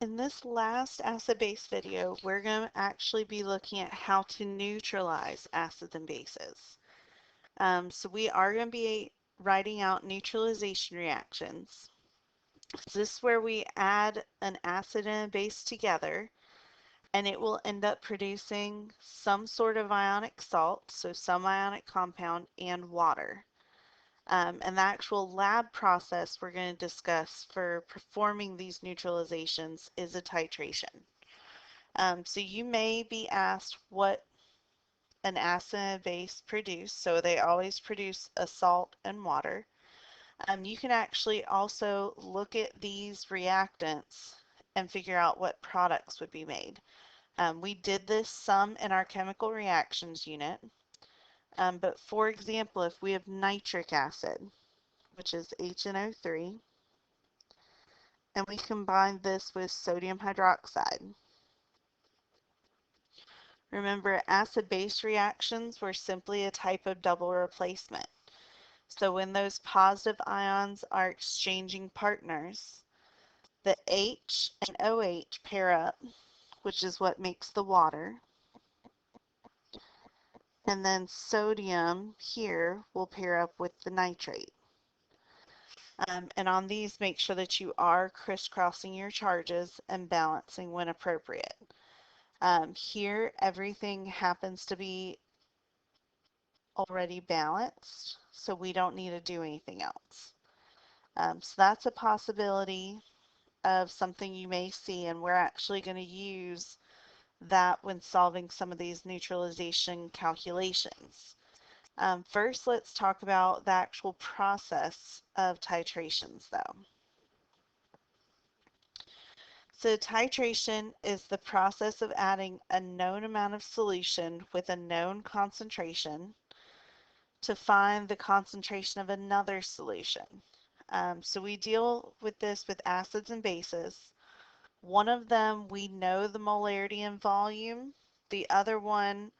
In this last acid-base video, we're going to actually be looking at how to neutralize acids and bases. So we are going to be writing out neutralization reactions. This is where we add an acid and a base together, and it will end up producing some sort of ionic salt, so some ionic compound, and water. And the actual lab process we're going to discuss for performing these neutralizations is a titration. So you may be asked what an acid and a base produce. So they always produce a salt and water. You can actually also look at these reactants and figure out what products would be made. We did this some in our chemical reactions unit. But for example, if we have nitric acid, which is HNO3, and we combine this with sodium hydroxide. Remember, acid-base reactions were simply a type of double replacement. So when those positive ions are exchanging partners, the H and OH pair up, which is what makes the water. And then sodium here will pair up with the nitrate. And on these, make sure that you are crisscrossing your charges and balancing when appropriate. Here, everything happens to be already balanced, so we don't need to do anything else. So that's a possibility of something you may see, and we're actually going to use that when solving some of these neutralization calculations. First, let's talk about the actual process of titrations, though. So titration is the process of adding a known amount of solution with a known concentration to find the concentration of another solution. So we deal with this with acids and bases. One of them, we know the molarity and volume. The other one,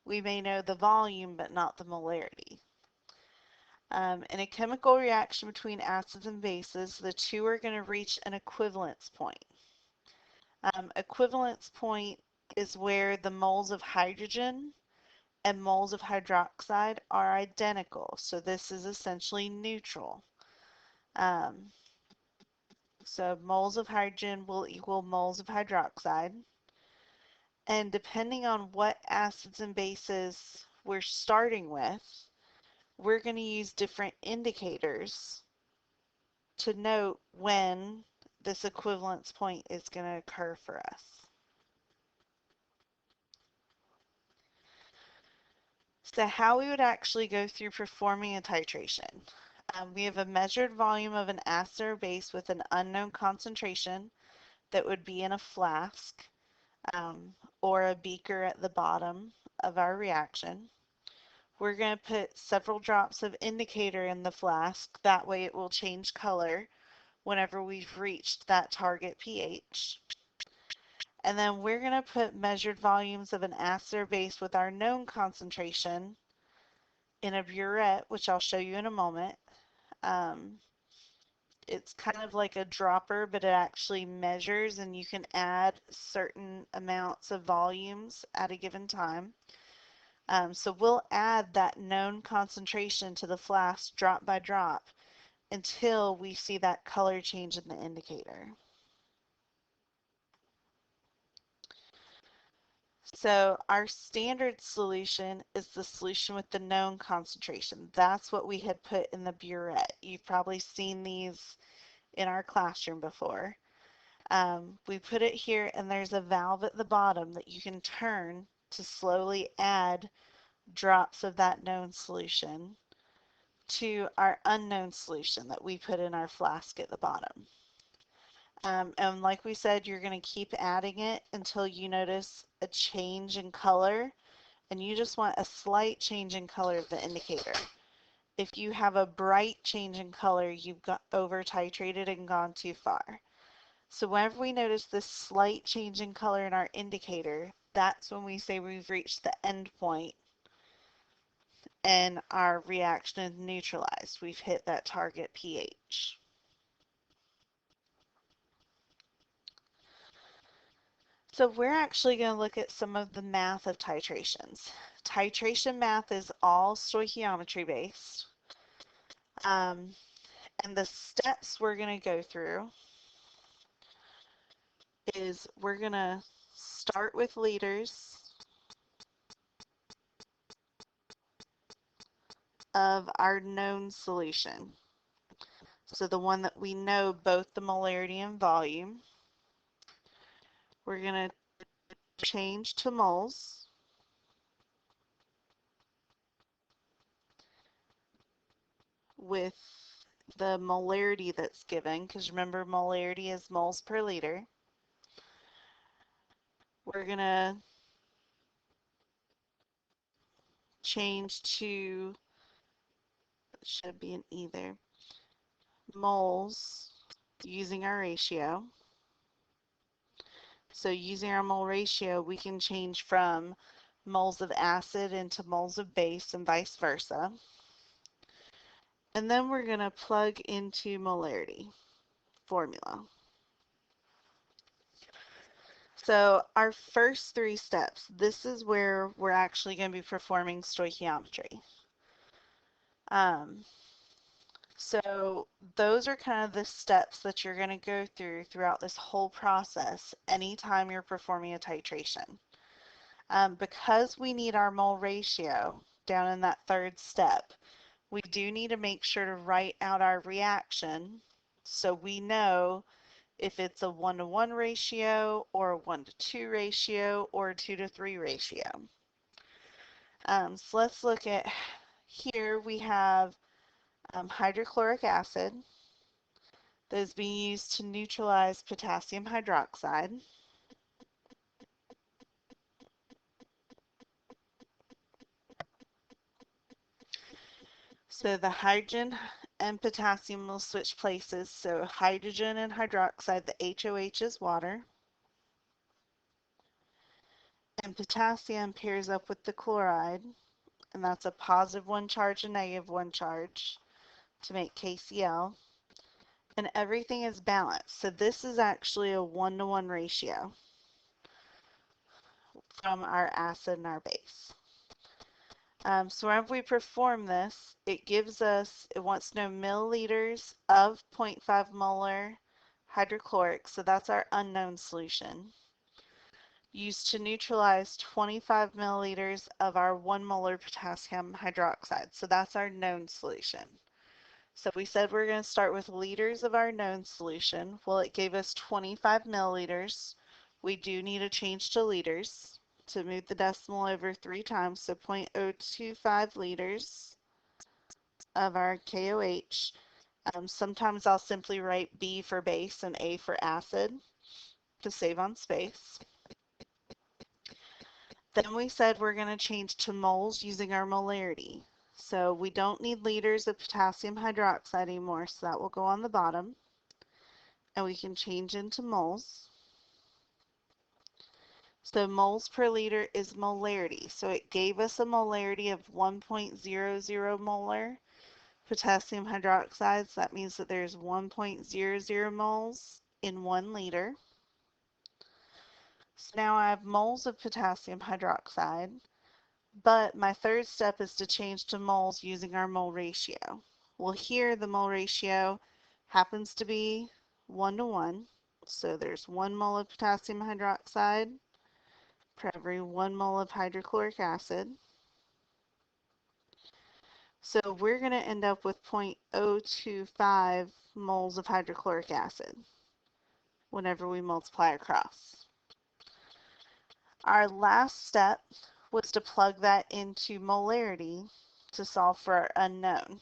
we may know the volume but not the molarity. In a chemical reaction between acids and bases, the two are going to reach an equivalence point. Equivalence point is where the moles of hydrogen and moles of hydroxide are identical. So this is essentially neutral. Um, so moles of hydrogen will equal moles of hydroxide. And depending on what acids and bases we're starting with, we're going to use different indicators to note when this equivalence point is going to occur for us. So how we would actually go through performing a titration. We have a measured volume of an acid or base with an unknown concentration that would be in a flask or a beaker at the bottom of our reaction. We're going to put several drops of indicator in the flask. That way it will change color whenever we've reached that target pH. And then we're going to put measured volumes of an acid or base with our known concentration in a burette, which I'll show you in a moment. It's kind of like a dropper, but it actually measures, and you can add certain amounts of volumes at a given time. So we'll add that known concentration to the flask drop by drop until we see that color change in the indicator. So our standard solution is the solution with the known concentration. That's what we had put in the burette. You've probably seen these in our classroom before. We put it here, and there's a valve at the bottom that you can turn to slowly add drops of that known solution to our unknown solution that we put in our flask at the bottom. And like we said, you're going to keep adding it until you notice a change in color, and you just want a slight change in color of the indicator. If you have a bright change in color, you've got over titrated and gone too far. So whenever we notice this slight change in color in our indicator, that's when we say we've reached the end point and our reaction is neutralized. We've hit that target pH. So we're actually going to look at some of the math of titrations. Titration math is all stoichiometry based. And the steps we're going to go through is we're going to start with liters of our known solution. So the one that we know both the molarity and volume. We're going to change to moles with the molarity that's given, because remember molarity is moles per liter. We're going to change to, it should be an either, moles using our ratio. So using our mole ratio, we can change from moles of acid into moles of base and vice versa. And then we're going to plug into molarity formula. So our first three steps, this is where we're actually going to be performing stoichiometry. So those are kind of the steps that you're going to go through throughout this whole process anytime you're performing a titration. Because we need our mole ratio down in that third step, we do need to make sure to write out our reaction so we know if it's a 1-to-1 ratio or a 1-to-2 ratio or a 2-to-3 ratio. So let's look at here we have hydrochloric acid that is being used to neutralize potassium hydroxide. So the hydrogen and potassium will switch places. So hydrogen and hydroxide, the HOH is water. And potassium pairs up with the chloride, and that's a positive one charge and negative one charge to make KCl. And everything is balanced. So this is actually a 1-to-1 ratio from our acid and our base. So whenever we perform this, it gives us, it wants to know milliliters of 0.5 molar hydrochloric, so that's our unknown solution, used to neutralize 25 milliliters of our 1 molar potassium hydroxide, so that's our known solution. So we said we're going to start with liters of our known solution. Well, it gave us 25 milliliters. We do need to change to liters to move the decimal over 3 times, so 0.025 liters of our KOH. Sometimes I'll simply write B for base and A for acid to save on space. Then we said we're going to change to moles using our molarity. So we don't need liters of potassium hydroxide anymore, so that will go on the bottom. And we can change into moles. So moles per liter is molarity. So it gave us a molarity of 1.00 molar potassium hydroxide. So that means that there's 1.00 moles in 1 liter. So now I have moles of potassium hydroxide, but my third step is to change to moles using our mole ratio. Well, here the mole ratio happens to be 1-to-1. So there's 1 mole of potassium hydroxide for every 1 mole of hydrochloric acid. So we're going to end up with 0.025 moles of hydrochloric acid whenever we multiply across. Our last step was to plug that into molarity to solve for our unknown.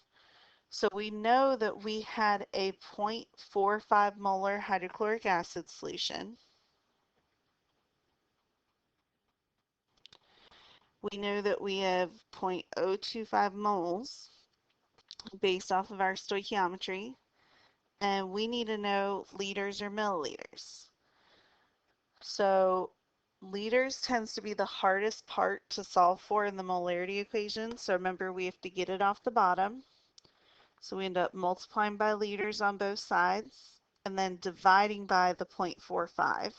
So we know that we had a 0.45 molar hydrochloric acid solution. We know that we have 0.025 moles based off of our stoichiometry, and we need to know liters or milliliters. So liters tends to be the hardest part to solve for in the molarity equation. So remember, we have to get it off the bottom. So we end up multiplying by liters on both sides and then dividing by the 0.45.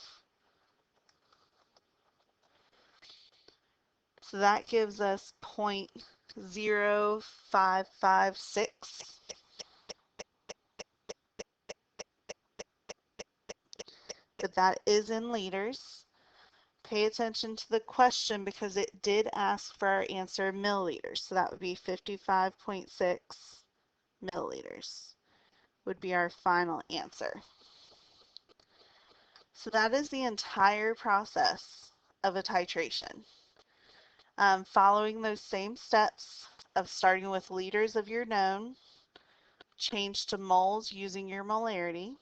So that gives us 0.0556. But that is in liters. Pay attention to the question because it did ask for our answer in milliliters. So that would be 55.6 milliliters would be our final answer. So that is the entire process of a titration. Following those same steps of starting with liters of your known, change to moles using your molarity,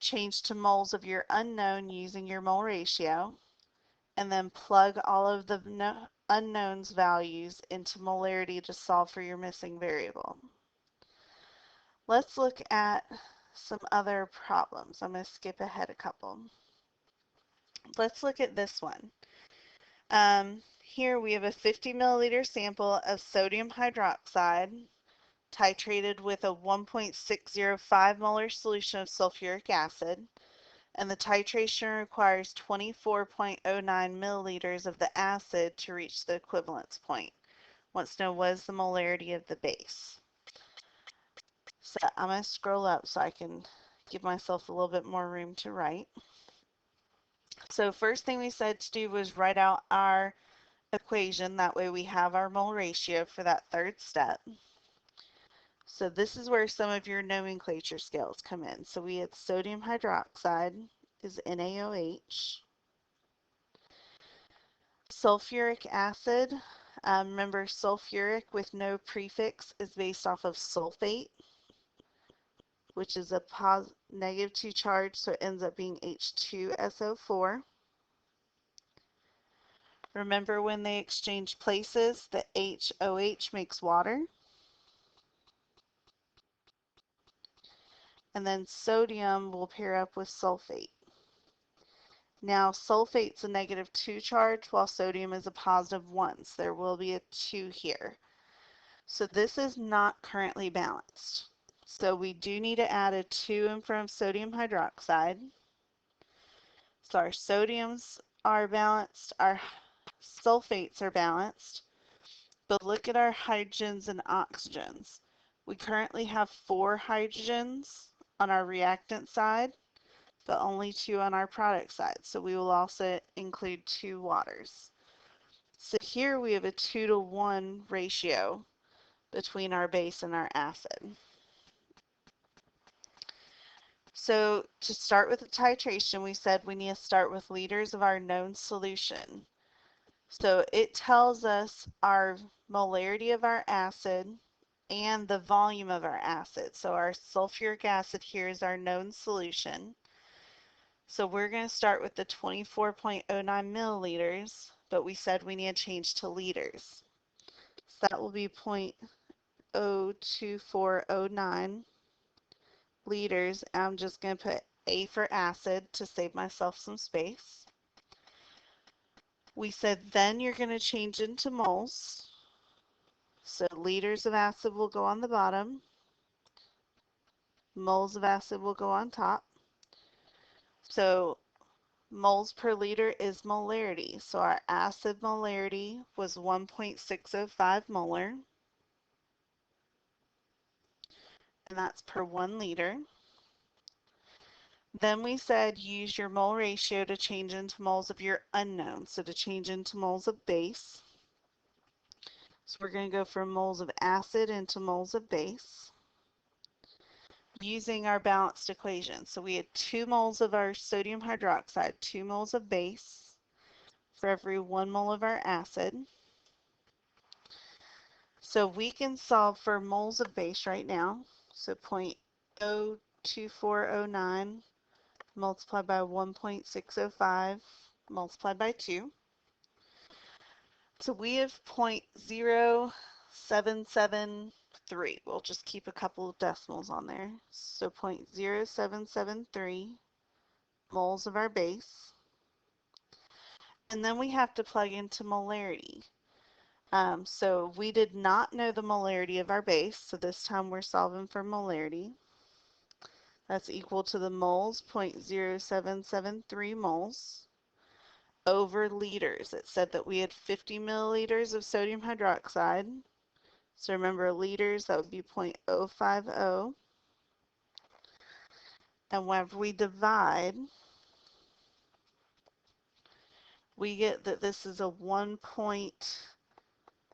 change to moles of your unknown using your mole ratio, and then plug all of the unknowns values into molarity to solve for your missing variable. Let's look at some other problems. I'm going to skip ahead a couple. Let's look at this one. Here we have a 50 milliliter sample of sodium hydroxide titrated with a 1.605 molar solution of sulfuric acid, and the titration requires 24.09 milliliters of the acid to reach the equivalence point. Wants to know what is the molarity of the base. So I'm going to scroll up so I can give myself a little bit more room to write. So first thing we said to do was write out our equation. That way we have our mole ratio for that third step. So this is where some of your nomenclature skills come in. So we had sodium hydroxide is NaOH. Sulfuric acid, remember sulfuric with no prefix is based off of sulfate, which is a negative 2 charge, so it ends up being H2SO4. Remember when they exchange places, the HOH makes water. And then sodium will pair up with sulfate. Now sulfate's a negative 2 charge while sodium is a positive 1, so there will be a 2 here. So this is not currently balanced. So we do need to add a 2 in front of sodium hydroxide. So our sodiums are balanced, our sulfates are balanced, but look at our hydrogens and oxygens. We currently have 4 hydrogens on our reactant side, but only 2 on our product side. So we will also include 2 waters. So here we have a 2-to-1 ratio between our base and our acid. So to start with the titration, we said we need to start with liters of our known solution. So it tells us our molarity of our acid and the volume of our acid. So our sulfuric acid here is our known solution. So we're going to start with the 24.09 milliliters, but we said we need to change to liters. So that will be 0.02409 liters. I'm just going to put A for acid to save myself some space. We said then you're going to change into moles. So liters of acid will go on the bottom. Moles of acid will go on top. So moles per liter is molarity. So our acid molarity was 1.605 molar. And that's per 1 liter. Then we said use your mole ratio to change into moles of your unknown. So to change into moles of base. So we're going to go from moles of acid into moles of base using our balanced equation. So we had 2 moles of our sodium hydroxide, 2 moles of base for every 1 mole of our acid. So we can solve for moles of base right now. So 0.02409 multiplied by 1.605 multiplied by 2. So we have 0.0773. We'll just keep a couple of decimals on there. So 0.0773 moles of our base. And then we have to plug into molarity. So we did not know the molarity of our base, so this time we're solving for molarity. That's equal to the moles, 0.0773 moles, over liters. It said that we had 50 milliliters of sodium hydroxide. So remember liters, that would be 0.050. And whenever we divide, we get that this is a 1 point,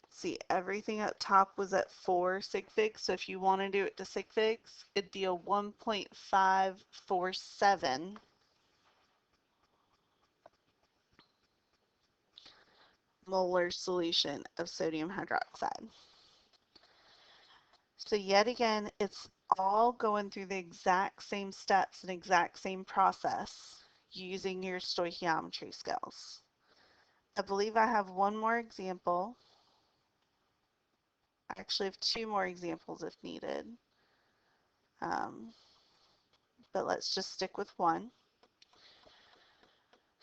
see, everything up top was at 4 sig figs. So if you want to do it to sig figs, it'd be a 1.547 molar solution of sodium hydroxide. So yet again, it's all going through the exact same steps and exact same process using your stoichiometry skills. I believe I have one more example. I actually have two more examples if needed. But let's just stick with one.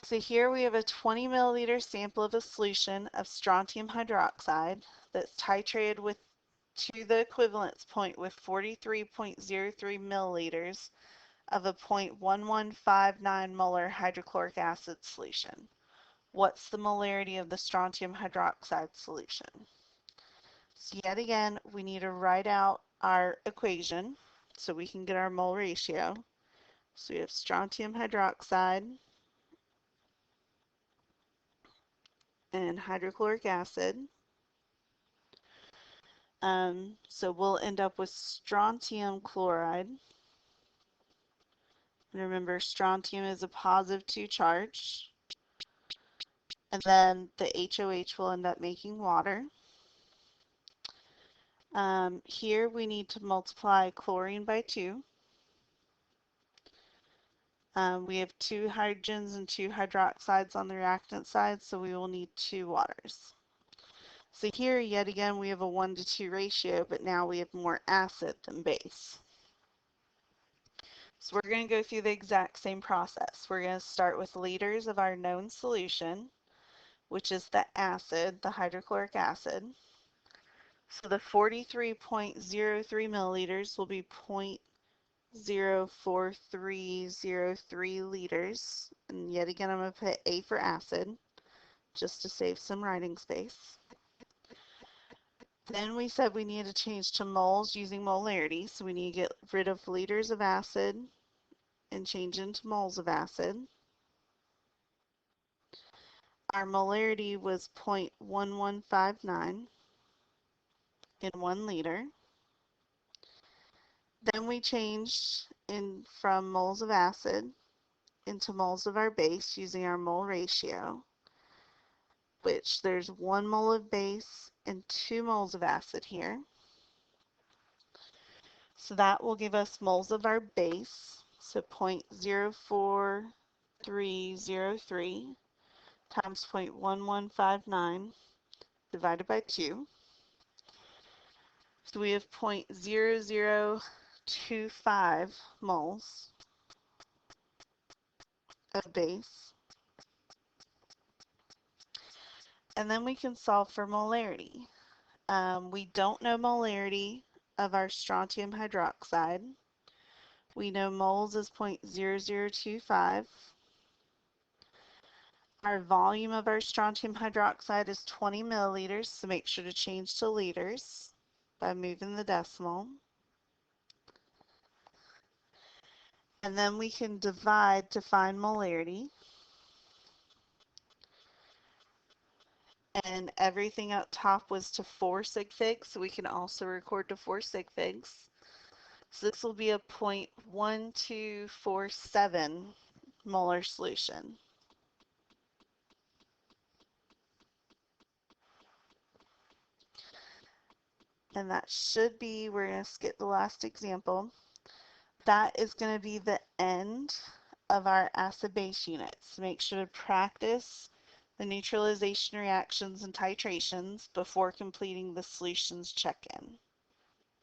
So here we have a 20 milliliter sample of a solution of strontium hydroxide that's titrated with to the equivalence point with 43.03 milliliters of a 0.1159 molar hydrochloric acid solution. What's the molarity of the strontium hydroxide solution? So yet again, we need to write out our equation so we can get our mole ratio. So we have strontium hydroxide and hydrochloric acid. So we'll end up with strontium chloride. And remember, strontium is a positive 2 charge. And then the HOH will end up making water. Here we need to multiply chlorine by 2. We have 2 hydrogens and 2 hydroxides on the reactant side, so we will need 2 waters. So here, yet again, we have a 1:2 ratio, but now we have more acid than base. So we're going to go through the exact same process. We're going to start with liters of our known solution, which is the acid, the hydrochloric acid. So the 43.03 milliliters will be 0.04303 liters. And yet again, I'm going to put A for acid, just to save some writing space. Then we said we need to change to moles using molarity. So we need to get rid of liters of acid and change into moles of acid. Our molarity was 0.1159 in 1 liter. Then we changed from moles of acid into moles of our base using our mole ratio, which there's 1 mole of base and 2 moles of acid here. So that will give us moles of our base, so 0.04303 times 0.1159 divided by 2. So we have 0.0025 moles of base. And then we can solve for molarity. We don't know molarity of our strontium hydroxide. We know moles is 0.0025. Our volume of our strontium hydroxide is 20 milliliters, so make sure to change to liters by moving the decimal. And then we can divide to find molarity. And everything up top was to 4 sig figs, so we can also record to 4 sig figs. So this will be a 0.1247 molar solution. And that should be, we're going to skip the last example. That is going to be the end of our acid-base units. So make sure to practice the neutralization reactions and titrations before completing the solutions check-in.